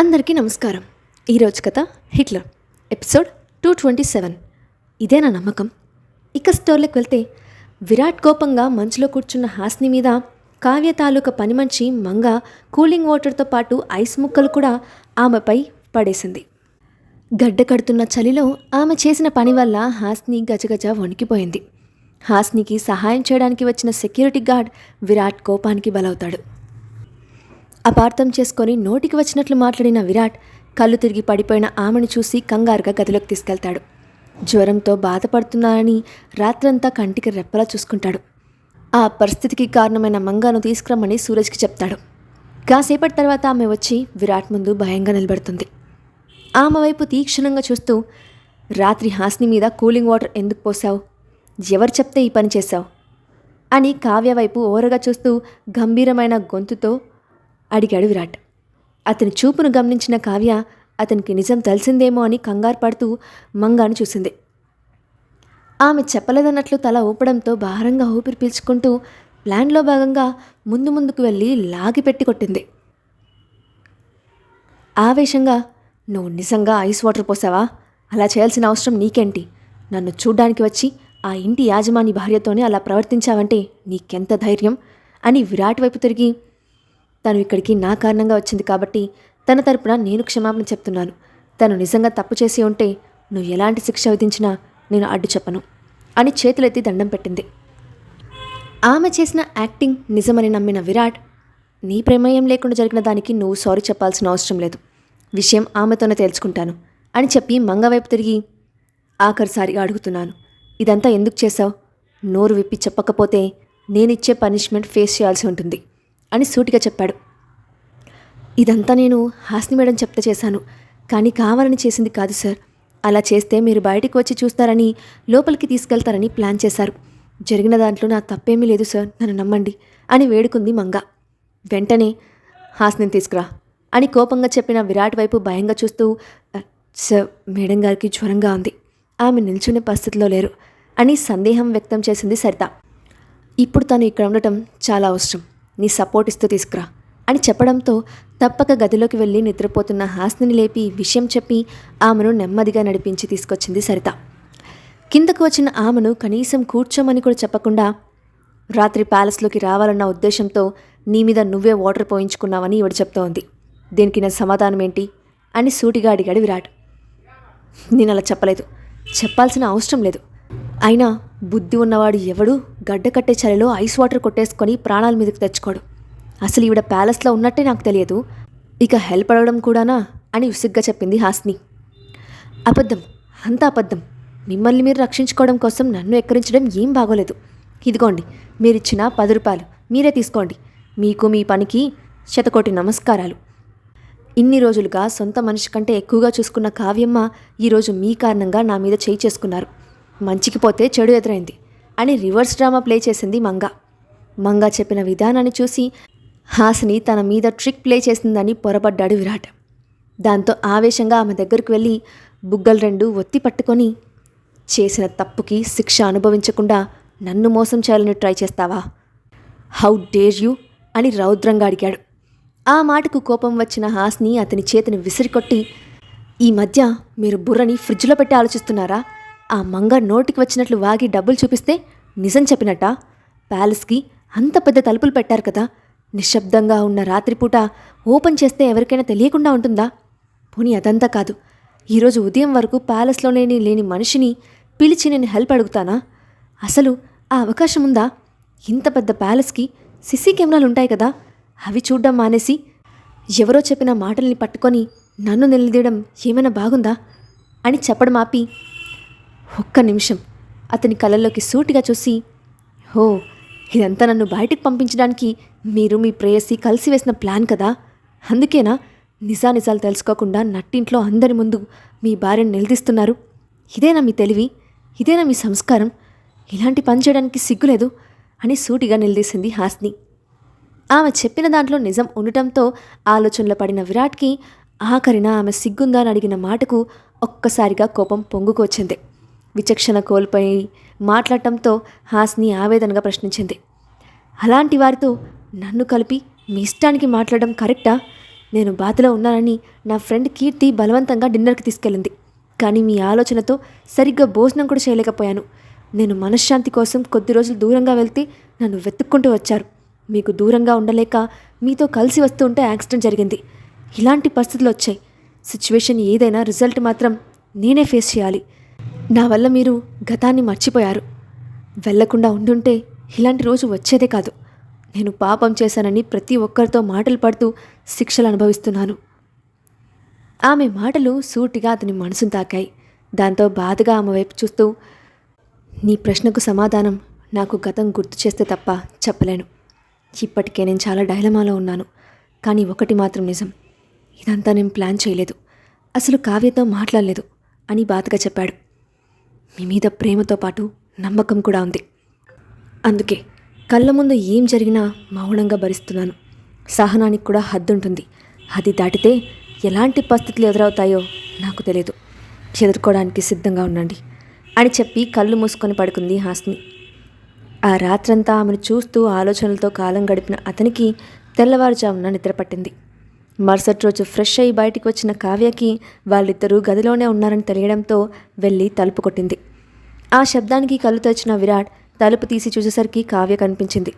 అందరికీ నమస్కారం. ఈరోజు కథ హిట్లర్ ఎపిసోడ్ 227. ఇదే నా నమ్మకం. ఇక స్టోర్లోకి వెళ్తే విరాట్ కోపంగా మంచులో కూర్చున్న హాస్ని మీద కావ్య తాలూకా పని మనిషి మంగ కూలింగ్ వాటర్తో పాటు ఐస్ ముక్కలు కూడా ఆమెపై పడేసింది. గడ్డ కడుతున్న చలిలో ఆమె చేసిన పని వల్ల హాస్ని గజగజ వణికిపోయింది. హాస్నికి సహాయం చేయడానికి వచ్చిన సెక్యూరిటీ గార్డ్ విరాట్ కోపానికి బలవుతాడు. అపార్థం చేసుకొని నోటికి వచ్చినట్లు మాట్లాడిన విరాట్ కళ్ళు తిరిగి పడిపోయిన ఆమెను చూసి కంగారుగా గదిలోకి తీసుకెళ్తాడు. జ్వరంతో బాధపడుతున్నానని రాత్రంతా కంటికి రెప్పలా చూసుకుంటాడు. ఆ పరిస్థితికి కారణమైన మంగాను తీసుకురమ్మని సూరజ్కి చెప్తాడు. కాసేపటి తర్వాత ఆమె వచ్చి విరాట్ ముందు భయంగా నిలబడుతుంది. ఆమె వైపు తీక్షణంగా చూస్తూ, రాత్రి హాస్ని మీద కూలింగ్ వాటర్ ఎందుకు పోసావు? ఎవరు చెప్తే ఈ పని చేశావు అని కావ్య వైపు ఓరగా చూస్తూ గంభీరమైన గొంతుతో అడిగాడు విరాట్. అతని చూపును గమనించిన కావ్య అతనికి నిజం తెలిసిందేమో అని కంగారు పడుతూ మంగాను చూసింది. ఆమె చెప్పలేదన్నట్లు తల ఊపడంతో భారంగా ఊపిరి పీల్చుకుంటూ ప్లాన్లో భాగంగా ముందుకు వెళ్ళి లాగిపెట్టి కొట్టింది. ఆవేశంగా, నువ్వు నిజంగా ఐస్ వాటర్ పోసావా? అలా చేయాల్సిన అవసరం నీకేంటి? నన్ను చూడ్డానికి వచ్చి ఆ ఇంటి యాజమాని భార్యతోనే అలా ప్రవర్తించావంటే నీకెంత ధైర్యం అని విరాట్ వైపు తిరిగి, తను ఇక్కడికి నా కారణంగా వచ్చింది కాబట్టి తన తరపున నేను క్షమాపణ చెప్తున్నాను. తను నిజంగా తప్పు చేసి ఉంటే నువ్వు ఎలాంటి శిక్ష విధించినా నేను అడ్డు చెప్పను అని చేతులెత్తి దండం పెట్టింది. ఆమె చేసిన యాక్టింగ్ నిజమని నమ్మిన విరాట్, నీ ప్రమేయం లేకుండా జరిగిన దానికి నువ్వు సారీ చెప్పాల్సిన అవసరం లేదు, విషయం ఆమెతోనే తేల్చుకుంటాను అని చెప్పి మంగ వైపు తిరిగి, ఆఖరిసారిగా అడుగుతున్నాను, ఇదంతా ఎందుకు చేశావు? నోరు విప్పి చెప్పకపోతే నేనిచ్చే పనిష్మెంట్ ఫేస్ చేయాల్సి ఉంటుంది అని సూటిగా చెప్పాడు. ఇదంతా నేను హాస్ని మేడం చెప్తే చేశాను, కానీ కావాలని చేసింది కాదు సార్. అలా చేస్తే మీరు బయటికి వచ్చి చూస్తారని, లోపలికి తీసుకెళ్తారని ప్లాన్ చేశారు. జరిగిన దాంట్లో నా తప్పేమీ లేదు సార్, నన్ను నమ్మండి అని వేడుకుంది మంగ. వెంటనే హాస్నిని తీసుకురా అని కోపంగా చెప్పిన విరాట్ వైపు భయంగా చూస్తూ, సార్ మేడం గారికి జ్వరంగా ఉంది, ఆమె నిల్చునే పరిస్థితిలో లేరు అని సందేహం వ్యక్తం చేసింది సరిత. ఇప్పుడు తను ఇక్కడ ఉండటం చాలా అవసరం, నీ సపోర్ట్ ఇస్తూ తీసుకురా అని చెప్పడంతో తప్పక గదిలోకి వెళ్ళి నిద్రపోతున్న హాస్నిని లేపి విషయం చెప్పి ఆమెను నెమ్మదిగా నడిపించి తీసుకొచ్చింది సరిత. కిందకు వచ్చిన ఆమెను కనీసం కూర్చోమని కూడా చెప్పకుండా, రాత్రి ప్యాలెస్లోకి రావాలన్న ఉద్దేశంతో నీ మీద నువ్వే వాటర్ పోయించుకున్నావని ఇవిడ చెప్తోంది, దీనికి నా సమాధానం ఏంటి అని సూటిగా అడిగాడు విరాట్. నేను అలా చెప్పలేదు, చెప్పాల్సిన అవసరం లేదు. అయినా బుద్ధి ఉన్నవాడు ఎవడు గడ్డ కట్టే చలిలో ఐస్ వాటర్ కొట్టేసుకొని ప్రాణాల మీదకి తెచ్చుకోడు. అసలు ఈవిడ ప్యాలెస్లో ఉన్నట్టే నాకు తెలియదు, ఇక హెల్ప్ అడగడం కూడానా అని విసుగ్గా చెప్పింది హాస్ని. అబద్ధం, అంతా అబద్ధం. మిమ్మల్ని మీరు రక్షించుకోవడం కోసం నన్ను ఎక్కరించడం ఏం బాగోలేదు. ఇదిగోండి మీరిచ్చిన 10 రూపాయలు మీరే తీసుకోండి, మీకు మీ పనికి శతకోటి నమస్కారాలు. ఇన్ని రోజులుగా సొంత మనిషి కంటే ఎక్కువగా చూసుకున్న కావ్యమ్మ ఈరోజు మీ కారణంగా నా మీద చేయి చేసుకున్నారు. మంచికి పోతే చెడు ఎదురైంది అని రివర్స్ డ్రామా ప్లే చేసింది మంగ. మంగ చెప్పిన విధానాన్ని చూసి హాసిని తన మీద ట్రిక్ ప్లే చేసిందని పొరపడ్డాడు విరాట్. దాంతో ఆవేశంగా ఆమె దగ్గరకు వెళ్ళి బుగ్గలు 2 ఒత్తి పట్టుకొని, చేసిన తప్పుకి శిక్ష అనుభవించకుండా నన్ను మోసం చేయాలని ట్రై చేస్తావా? హౌ డేర్ యూ అని రౌద్రంగా అడిగాడు. ఆ మాటకు కోపం వచ్చిన హాస్ని అతని చేతిని విసిరికొట్టి, ఈ మధ్య మీరు బుర్రని ఫ్రిడ్జ్లో పెట్టి ఆలోచిస్తున్నారా? ఆ మంగ నోటికి వచ్చినట్లు వాగి డబ్బులు చూపిస్తే నిజం చెప్పినట్టా? ప్యాలెస్కి అంత పెద్ద తలుపులు పెట్టారు కదా, నిశ్శబ్దంగా ఉన్న రాత్రిపూట ఓపెన్ చేస్తే ఎవరికైనా తెలియకుండా ఉంటుందా? పోనీ అదంతా కాదు, ఈరోజు ఉదయం వరకు ప్యాలెస్లోనే లేని మనిషిని పిలిచి నేను హెల్ప్ అడుగుతానా? అసలు ఆ అవకాశం ఉందా? ఇంత పెద్ద ప్యాలెస్కి సీసీ కెమెరాలు ఉంటాయి కదా, అవి చూడ్డం మానేసి ఎవరో చెప్పిన మాటల్ని పట్టుకొని నన్ను నిలదీయడం ఏమైనా బాగుందా అని చెప్పడం ఆపి, ఒక్క నిమిషం అతని కళ్ళల్లోకి సూటిగా చూసి, హో, ఇదంతా నన్ను బయటికి పంపించడానికి మీరు మీ ప్రేయసి కలిసి వేసిన ప్లాన్ కదా, అందుకేనా నిజాలు తెలుసుకోకుండా నట్టింట్లో అందరి ముందు మీ భార్యను నిలదీస్తున్నారు? ఇదేనా మీ తెలివి? ఇదేనా మీ సంస్కారం? ఇలాంటి పని చేయడానికి సిగ్గులేదు అని సూటిగా నిలదీసింది హాస్ని. ఆమె చెప్పిన దాంట్లో నిజం ఉండటంతో ఆలోచనలో పడిన విరాట్కి ఆఖరిన ఆమె సిగ్గుందా అని అడిగిన మాటకు ఒక్కసారిగా కోపం పొంగుకొచ్చింది. విచక్షణ కోల్పోయి మాట్లాడటంతో హాస్ని ఆవేదనగా ప్రశ్నించింది, అలాంటి వారితో నన్ను కలిపి మీ ఇష్టానికి మాట్లాడడం కరెక్టా? నేను బాధలో ఉన్నానని నా ఫ్రెండ్ కీర్తి బలవంతంగా డిన్నర్కి తీసుకెళ్ళింది. కానీ మీ ఆలోచనతో సరిగ్గా భోజనం కూడా చేయలేకపోయాను. నేను మనశ్శాంతి కోసం కొద్ది రోజులు దూరంగా వెళ్తే నన్ను వెతుక్కుంటూ వచ్చారు. మీకు దూరంగా ఉండలేక మీతో కలిసి వస్తూ ఉంటే యాక్సిడెంట్ జరిగింది. ఇలాంటి పరిస్థితులు వచ్చాయి. సిచ్యువేషన్ ఏదైనా రిజల్ట్ మాత్రం నేనే ఫేస్ చేయాలి. నా వల్ల మీరు గతాన్ని మర్చిపోయారు. వెళ్లకుండా ఉండుంటే ఇలాంటి రోజు వచ్చేదే కాదు. నేను పాపం చేశానని ప్రతి ఒక్కరితో మాటలు పడుతూ శిక్షలు అనుభవిస్తున్నాను. ఆమె మాటలు సూటిగా అతని మనసును తాకాయి. దాంతో బాధగా ఆమె వైపు చూస్తూ, నీ ప్రశ్నకు సమాధానం నాకు గతం గుర్తు చేస్తే తప్ప చెప్పలేను. ఇప్పటికే నేను చాలా డైలమాలో ఉన్నాను. కానీ ఒకటి మాత్రం నిజం, ఇదంతా నేను ప్లాన్ చేయలేదు, అసలు కావ్యతో మాట్లాడలేదు అని బాధగా చెప్పాడు. మీ మీద ప్రేమతో పాటు నమ్మకం కూడా ఉంది. అందుకే కళ్ళ ముందు ఏం జరిగినా మౌనంగా భరిస్తున్నాను. సహనానికి కూడా హద్దుంటుంది. అది దాటితే ఎలాంటి పరిస్థితులు ఎదురవుతాయో నాకు తెలియదు. ఎదుర్కోవడానికి సిద్ధంగా ఉండండి అని చెప్పి కళ్ళు మూసుకొని పడుకుంది హాస్ని. ఆ రాత్రంతా ఆమెను చూస్తూ ఆలోచనలతో కాలం గడిపిన అతనికి తెల్లవారుజామున నిద్రపట్టింది. మరుసటి రోజు ఫ్రెష్ అయ్యి బయటికి వచ్చిన కావ్యకి వాళ్ళిద్దరూ గదిలోనే ఉన్నారని తెలియడంతో వెళ్ళి తలుపు కొట్టింది. ఆ శబ్దానికి కళ్ళు తెరిచిన విరాట్ తలుపు తీసి చూసేసరికి కావ్య కనిపించింది.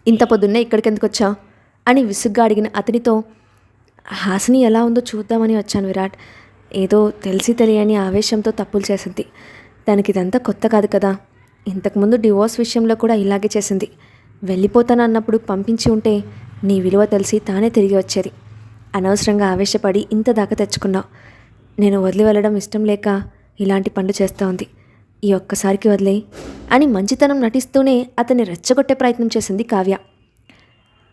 ఇంత పొద్దున్నే ఇక్కడికి ఎందుకు వచ్చా అని విసుగ్గా అడిగిన అతనితో, హాసిని ఎలా ఉందో చూద్దామని వచ్చాను విరాట్. ఏదో తెలిసి తెలియని ఆవేశంతో తప్పులు చేసింది. దానికి ఇదంతా కొత్త కాదు కదా. ఇంతకుముందు డివోర్స్ విషయంలో కూడా ఇలాగే చేసింది. వెళ్ళిపోతానన్నప్పుడు పంపించి ఉంటే నీ విలువ తెలిసి తానే తిరిగి వచ్చేది. అనవసరంగా ఆవేశపడి ఇంత దాకా తెచ్చుకున్నావు. నేను వదిలి వెళ్ళడం ఇష్టం లేక ఇలాంటి పనులు చేస్తూ ఉంది. ఈ ఒక్కసారికి వదిలే అని మంచితనం నటిస్తూనే అతన్ని రెచ్చగొట్టే ప్రయత్నం చేసింది కావ్య.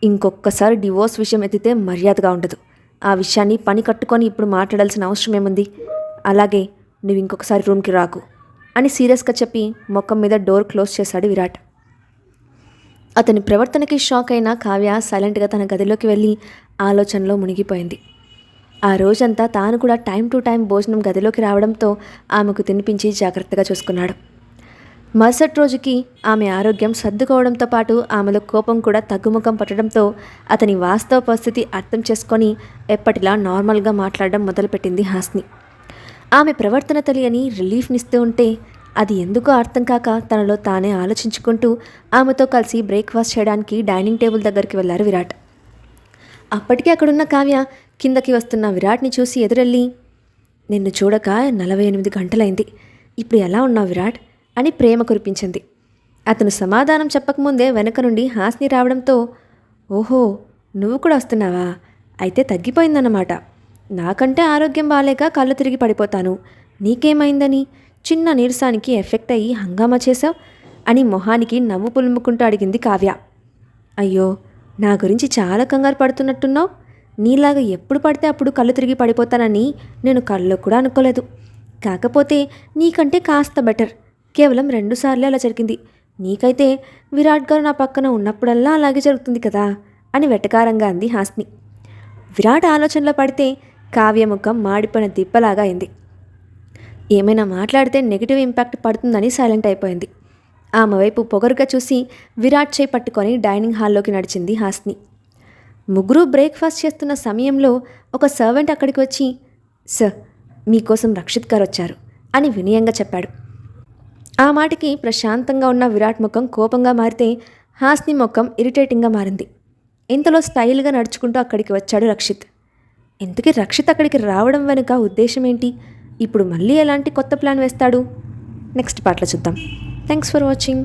ఇంకొక్కసారి డివోర్స్ విషయం ఎత్తితే మర్యాదగా ఉండదు. ఆ విషయాన్ని పని కట్టుకొని ఇప్పుడు మాట్లాడాల్సిన అవసరం ఏముంది? అలాగే నువ్వు ఇంకొకసారి రూమ్కి రాకు అని సీరియస్గా చెప్పి మొఖం మీద డోర్ క్లోజ్ చేశాడు విరాట్. అతని ప్రవర్తనకి షాక్ అయిన కావ్య సైలెంట్గా తన గదిలోకి వెళ్ళి ఆలోచనలో మునిగిపోయింది. ఆ రోజంతా తాను కూడా టైం టు టైం భోజనం గదిలోకి రావడంతో ఆమెకు తినిపించి జాగ్రత్తగా చూసుకున్నాడు. మరుసటి రోజుకి ఆమె ఆరోగ్యం సర్దుకోవడంతో పాటు ఆమెలో కోపం కూడా తగ్గుముఖం పట్టడంతో అతని వాస్తవ పరిస్థితి అర్థం చేసుకొని ఎప్పటిలా నార్మల్గా మాట్లాడడం మొదలుపెట్టింది హాస్ని. ఆమె ప్రవర్తన తెలియని రిలీఫ్నిస్తూ ఉంటే అది ఎందుకో అర్థం కాక తనలో తానే ఆలోచించుకుంటూ ఆమెతో కలిసి బ్రేక్ఫాస్ట్ చేయడానికి డైనింగ్ టేబుల్ దగ్గరికి వెళ్లారు విరాట్. అప్పటికే అక్కడున్న కావ్య కిందకి వస్తున్న విరాట్ని చూసి ఎదురెళ్ళి, నిన్ను చూడక 48 గంటలైంది, ఇప్పుడు ఎలా ఉన్నావు విరాట్ అని ప్రేమ కురిపించింది. అతను సమాధానం చెప్పకముందే వెనక నుండి హాస్ని రావడంతో, ఓహో నువ్వు కూడా వస్తున్నావా, అయితే తగ్గిపోయిందన్నమాట. నాకంటే ఆరోగ్యం బాలేక కళ్ళు తిరిగి పడిపోతాను, నీకేమైందని చిన్న నీరసానికి ఎఫెక్ట్ అయ్యి హంగామా చేశావు అని మొహానికి నవ్వు పులుముకుంటూ అడిగింది కావ్య. అయ్యో నా గురించి చాలా కంగారు పడుతున్నట్టున్నావు. నీలాగా ఎప్పుడు పడితే అప్పుడు కళ్ళు తిరిగి పడిపోతానని నేను కళ్ళు కూడా అనుకోలేదు. కాకపోతే నీకంటే కాస్త బెటర్. కేవలం 2 సార్లే అలా జరిగింది. నీకైతే విరాట్ గారు నా పక్కన ఉన్నప్పుడల్లా అలాగే జరుగుతుంది కదా అని వెటకారంగా అంది హాస్ని. విరాట్ ఆలోచనలో పడితే కావ్య ముఖం మాడిపోయిన దిబ్బలాగా అయింది. ఏమైనా మాట్లాడితే నెగిటివ్ ఇంపాక్ట్ పడుతుందని సైలెంట్ అయిపోయింది. ఆమె వైపు పొగరుగా చూసి విరాట్ చేయి పట్టుకొని డైనింగ్ హాల్లోకి నడిచింది హాస్ని. ముగ్గురు బ్రేక్ఫాస్ట్ చేస్తున్న సమయంలో ఒక సర్వెంట్ అక్కడికి వచ్చి, సార్ మీకోసం రక్షిత్ గారు వచ్చారు అని వినయంగా చెప్పాడు. ఆ మాటకి ప్రశాంతంగా ఉన్న విరాట్ ముఖం కోపంగా మారితే హాస్ని ముఖం ఇరిటేటింగ్గా మారింది. ఇంతలో స్టైల్గా నడుచుకుంటూ అక్కడికి వచ్చాడు రక్షిత్. ఇంతకీ రక్షిత్ అక్కడికి రావడం వెనుక ఉద్దేశం ఏంటి? ఇప్పుడు మళ్ళీ ఎలాంటి కొత్త ప్లాన్ వేస్తాడు? నెక్స్ట్ పార్ట్లో చూద్దాం. Thanks for watching.